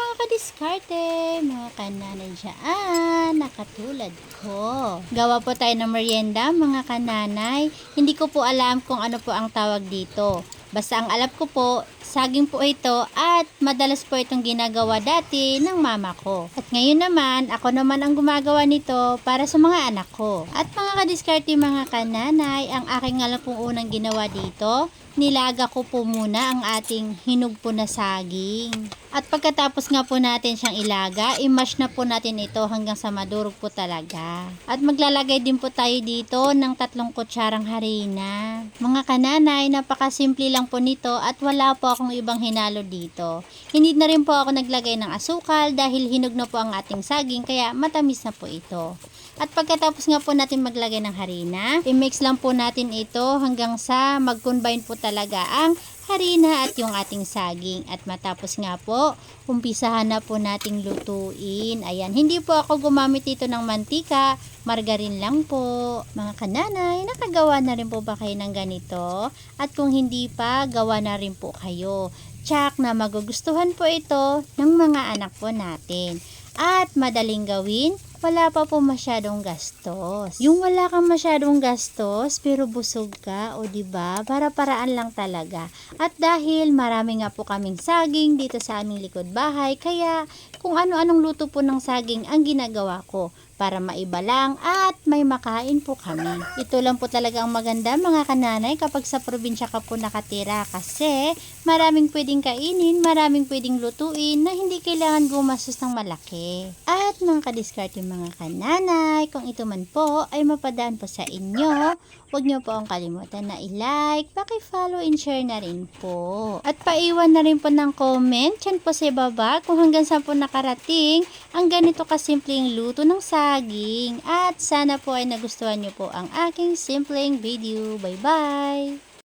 mga kadiskarte, mga kananay dyan, nakatulad ko. Gawa po tayo ng merienda, mga kananay. Hindi ko po alam kung ano po ang tawag dito. Basta ang alam ko po, saging po ito at madalas po itong ginagawa dati ng mama ko. At ngayon naman, ako naman ang gumagawa nito para sa mga anak ko. At mga kadiskarte, mga kananay, ang aking alam pong unang ginawa dito, nilaga ko po muna ang ating hinog po na saging. At pagkatapos nga po natin siyang ilaga, i-mash na po natin ito hanggang sa madurog po talaga. At maglalagay din po tayo dito ng 3 kutsarang harina. Mga kananay, napakasimple lang po nito at wala po akong ibang hinalo dito. Hindi na rin po ako naglagay ng asukal dahil hinog na po ang ating saging kaya matamis na po ito. At pagkatapos nga po natin maglagay ng harina, i-mix lang po natin ito hanggang sa mag-combine po talaga ang harina at yung ating saging. At matapos nga po, umpisahan na po nating lutuin. Ayan, hindi po ako gumamit dito ng mantika, margarine lang po. Mga kananay, nakagawa na rin po ba kayo ng ganito? At kung hindi pa, gawa na rin po kayo. Tsak na magugustuhan po ito ng mga anak po natin. At madaling gawin, wala pa po masyadong gastos. Yung wala kang masyadong gastos pero busog ka, o diba? Para-paraan lang talaga. At dahil marami nga po kaming saging dito sa aming likod bahay, kaya kung ano-anong luto po ng saging ang ginagawa ko para maiba lang at may makain po kami. Ito lang po talaga ang maganda, mga kananay, kapag sa probinsya ka po nakatira kasi maraming pwedeng kainin, maraming pwedeng lutuin na hindi kailangan gumastos ng malaki. At mga kadiskarte, mga kananay, kung ito man po ay mapadaan po sa inyo, huwag nyo po ang kalimutan na i-like, paki-follow and share na rin po. At paiwan na rin po ng comment dyan po sa baba kung hanggang saan po nakarating ang ganito kasimpleng luto ng saging. At sana po ay nagustuhan nyo po ang aking simpleng video. Bye bye!